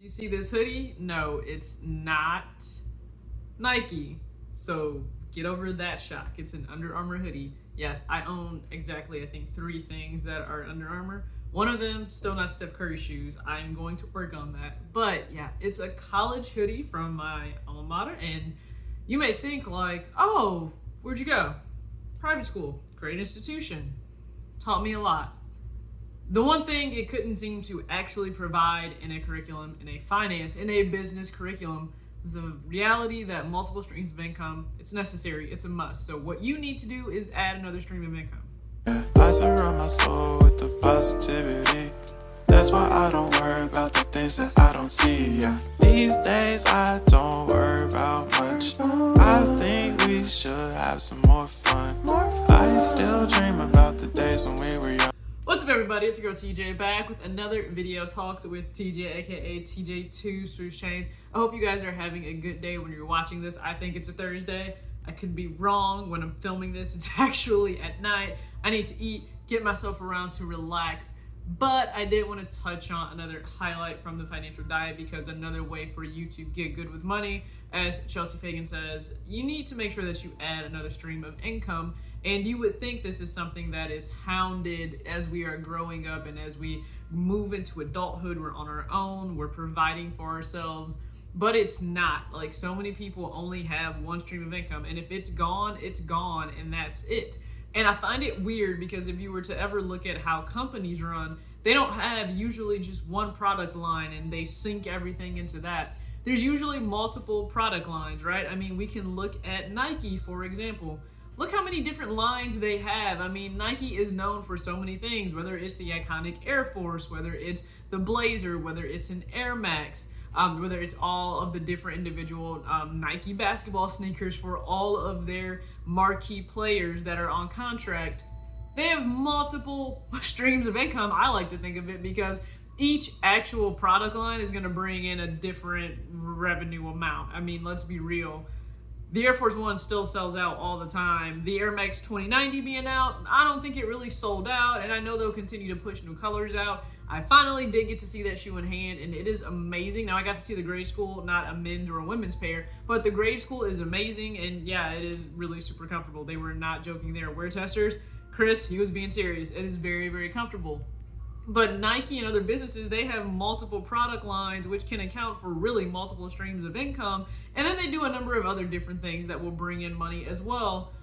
You see this hoodie? No, it's not Nike. So get over that shock. It's an Under Armour hoodie. Yes, I own exactly, I think, 3 things that are Under Armour. One of them, still not Steph Curry shoes. I'm going to work on that. But yeah, it's a college hoodie from my alma mater. And you may think, like, oh, where'd you go? Private school, great institution, taught me a lot. The one thing it couldn't seem to actually provide in a curriculum, in a finance, in a business curriculum, is the reality that multiple streams of income, it's necessary, it's a must. So what you need to do is add another stream of income. I surround my soul with the positivity. That's why I don't worry about the things that I don't see. Yeah. These days I don't worry about much. I think we should have some more fun. I still dream about the days when we were young. What's up, everybody? It's your girl TJ back with another video talks with TJ, aka TJ2 Swoosh Chains. I hope you guys are having a good day when you're watching this. I think it's a Thursday. I could be wrong when I'm filming this. It's actually at night. I need to eat, get myself around to relax. But I did want to touch on another highlight from the financial diet, because another way for you to get good with money, as Chelsea Fagan says, you need to make sure that you add another stream of income. And you would think this is something that is hounded as we are growing up and as we move into adulthood. We're on our own, we're providing for ourselves, but it's not. Like, so many people only have one stream of income, and if it's gone, and that's it. And I find it weird because if you were to ever look at how companies run, they don't have usually just one product line and they sink everything into that. There's usually multiple product lines, right? I mean, we can look at Nike, for example. Look how many different lines they have. I mean, Nike is known for so many things, whether it's the iconic Air Force, whether it's the Blazer, whether it's an Air Max, whether it's all of the different individual Nike basketball sneakers for all of their marquee players that are on contract. They have multiple streams of income, I like to think of it, because each actual product line is going to bring in a different revenue amount. I mean, let's be real. The Air Force One still sells out all the time. The Air Max 2090 being out, I don't think it really sold out, and I know they'll continue to push new colors out. I finally did get to see that shoe in hand, and it is amazing. Now, I got to see the grade school, not a men's or a women's pair, but the grade school is amazing, and yeah, it is really super comfortable. They were not joking there. Wear testers, Chris, he was being serious. It is very, very comfortable. But Nike and other businesses, they have multiple product lines which can account for really multiple streams of income. And then they do a number of other different things that will bring in money as well.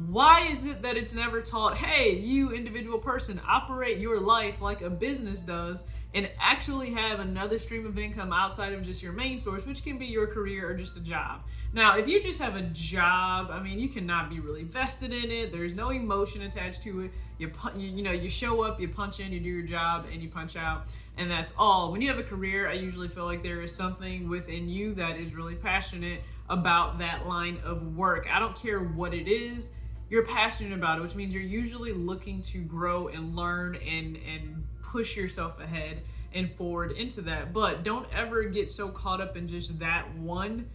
Why is it that it's never taught, hey, you individual person, operate your life like a business does and actually have another stream of income outside of just your main source, which can be your career or just a job? Now, if you just have a job, I mean, you cannot be really vested in it. There's no emotion attached to it. You show up, you punch in, you do your job, and you punch out, and that's all. When you have a career, I usually feel like there is something within you that is really passionate about that line of work. I don't care what it is. You're passionate about it, which means you're usually looking to grow and learn and push yourself ahead and forward into that. But don't ever get so caught up in just that one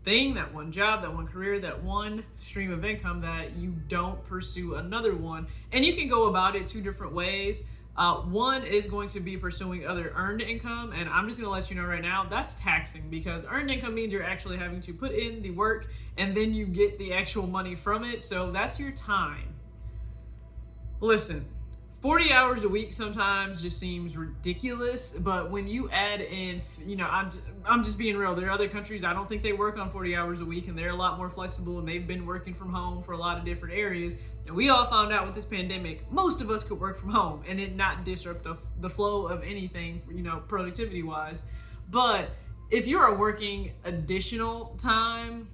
thing, that one job, that one career, that one stream of income that you don't pursue another one. And you can go about it 2 different ways. One is going to be pursuing other earned income, and I'm just going to let you know right now, that's taxing, because earned income means you're actually having to put in the work and then you get the actual money from it. So that's your time. Listen, 40 hours a week sometimes just seems ridiculous, but when you add in, I'm just being real. There are other countries, I don't think they work on 40 hours a week, and they're a lot more flexible, and they've been working from home for a lot of different areas. And we all found out with this pandemic, most of us could work from home and it not disrupt the flow of anything, productivity wise. But if you are working additional time,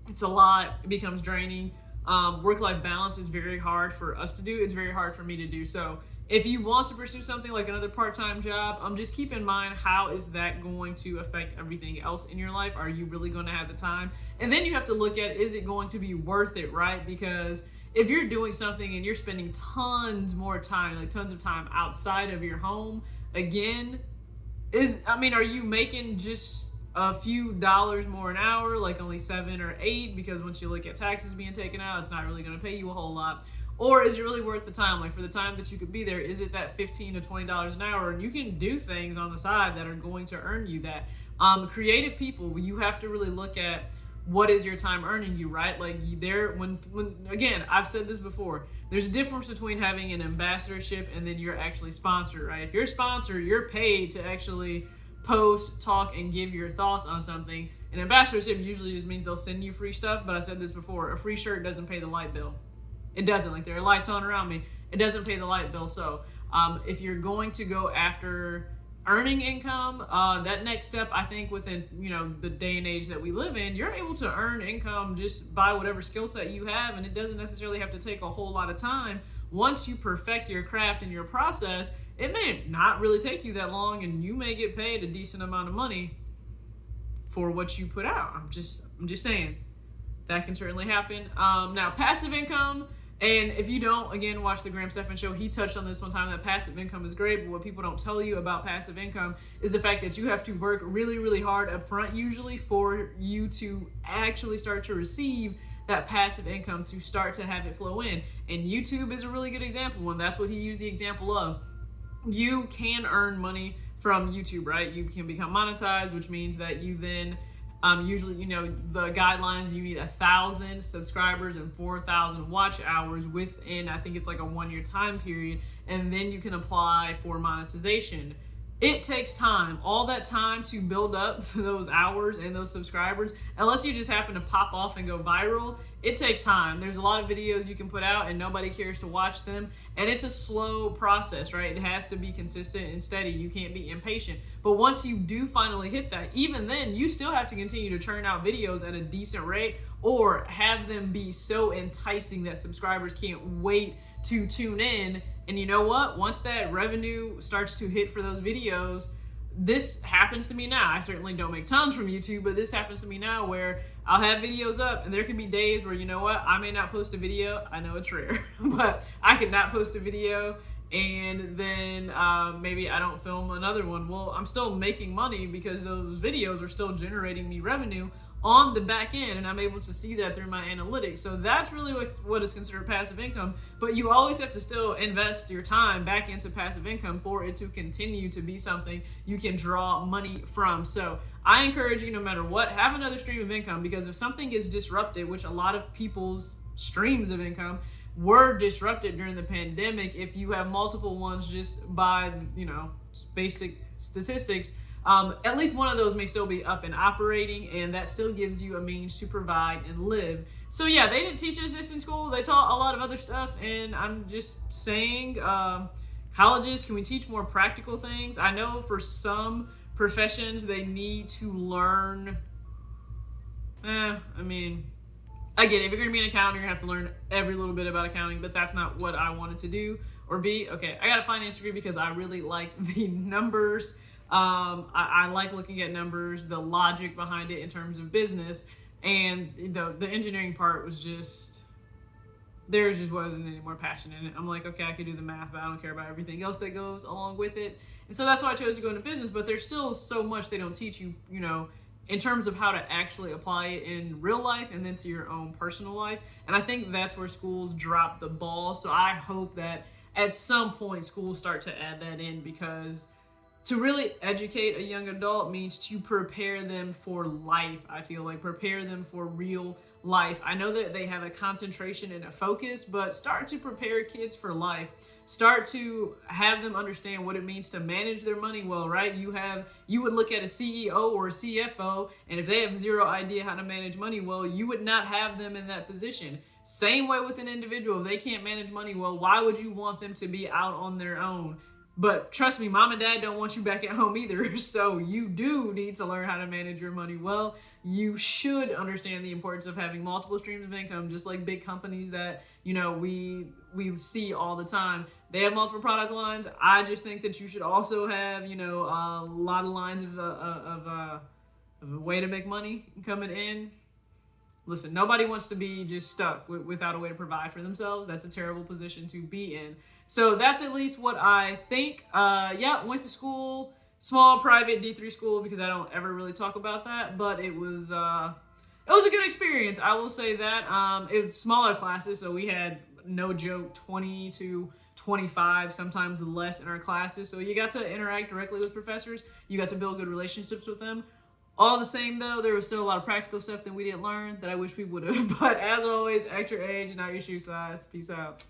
it's a lot, it becomes draining. Work-life balance is very hard for us to do. It's very hard for me to do. So if you want to pursue something like another part-time job, just keep in mind, how is that going to affect everything else in your life? Are you really going to have the time? And then you have to look at, is it going to be worth it, right? Because if you're doing something and you're spending tons more time, like tons of time outside of your home, again, are you making just a few dollars more an hour, like only 7 or 8, because once you look at taxes being taken out, it's not really going to pay you a whole lot? Or is it really worth the time? Like, for the time that you could be there, is it that $15 to $20 an hour? And you can do things on the side that are going to earn you that. Creative people, you have to really look at what is your time earning you, right? Like, when again, I've said this before, there's a difference between having an ambassadorship and then you're actually sponsored, right? If you're a sponsor, you're paid to actually post, talk, and give your thoughts on something. An ambassadorship usually just means they'll send you free stuff, but I said this before, a free shirt doesn't pay the light bill. It doesn't. Like, there are lights on around me, it doesn't pay the light bill. So if you're going to go after earning income, that next step, I think, within the day and age that we live in, you're able to earn income just by whatever skill set you have, and it doesn't necessarily have to take a whole lot of time. Once you perfect your craft and your process, it may not really take you that long, and you may get paid a decent amount of money for what you put out. I'm just saying that can certainly happen. Now, passive income. And if you don't, again, watch the Graham Stephan show, he touched on this one time, that passive income is great, but what people don't tell you about passive income is the fact that you have to work really, really hard up front usually for you to actually start to receive that passive income, to start to have it flow in. And YouTube is a really good example, and that's what he used the example of. You can earn money from YouTube, right? You can become monetized, which means that you then usually, the guidelines, you need 1,000 subscribers and 4,000 watch hours within, I think it's like a 1-year time period, and then you can apply for monetization. It takes time, all that time to build up to those hours and those subscribers. Unless you just happen to pop off and go viral, it takes time. There's a lot of videos you can put out and nobody cares to watch them. And it's a slow process, right? It has to be consistent and steady. You can't be impatient. But once you do finally hit that, even then, you still have to continue to churn out videos at a decent rate, or have them be so enticing that subscribers can't wait to tune in. And you know what? Once that revenue starts to hit for those videos, this happens to me now. I certainly don't make tons from YouTube, but this happens to me now where I'll have videos up and there can be days where, you know what? I may not post a video. I know it's rare, but I could not post a video, and then maybe I don't film another one. Well, I'm still making money because those videos are still generating me revenue on the back end, and I'm able to see that through my analytics. So that's really what is considered passive income. But you always have to still invest your time back into passive income for it to continue to be something you can draw money from. So I encourage you, no matter what, have another stream of income, because if something is disrupted, which a lot of people's streams of income were disrupted during the pandemic, if you have multiple ones, just by basic statistics, at least one of those may still be up and operating, and that still gives you a means to provide and live. So yeah, they didn't teach us this in school. They taught a lot of other stuff, and I'm just saying, colleges, can we teach more practical things? I know for some professions they need to learn, I get it. If you're gonna be an accountant, you're gonna have to learn every little bit about accounting, but that's not what I wanted to do or be. Okay, I got a finance degree because I really like the numbers. I like looking at numbers, the logic behind it in terms of business, and the engineering part was just, there just wasn't any more passion in it. I'm like, okay, I could do the math, but I don't care about everything else that goes along with it. And so that's why I chose to go into business, but there's still so much they don't teach you, in terms of how to actually apply it in real life and then to your own personal life. And I think that's where schools drop the ball. So I hope that at some point schools start to add that in, because to really educate a young adult means to prepare them for life. I feel like prepare them for real life. I know that they have a concentration and a focus, but start to prepare kids for life. Start to have them understand what it means to manage their money well, right? You would look at a CEO or a CFO, and if they have zero idea how to manage money well, you would not have them in that position. Same way with an individual. If they can't manage money well, why would you want them to be out on their own? But trust me, mom and dad don't want you back at home either. So you do need to learn how to manage your money well. You should understand the importance of having multiple streams of income, just like big companies that, we see all the time. They have multiple product lines. I just think that you should also have, a lot of lines of a way to make money coming in. Listen, nobody wants to be just stuck without a way to provide for themselves. That's a terrible position to be in. So that's at least what I think. Went to school, small private D3 school, because I don't ever really talk about that, but it was a good experience. I will say that. It was smaller classes, so we had no joke, 20 to 25, sometimes less in our classes. So you got to interact directly with professors. You got to build good relationships with them. All the same, though, there was still a lot of practical stuff that we didn't learn that I wish we would have. But as always, act your age, not your shoe size. Peace out.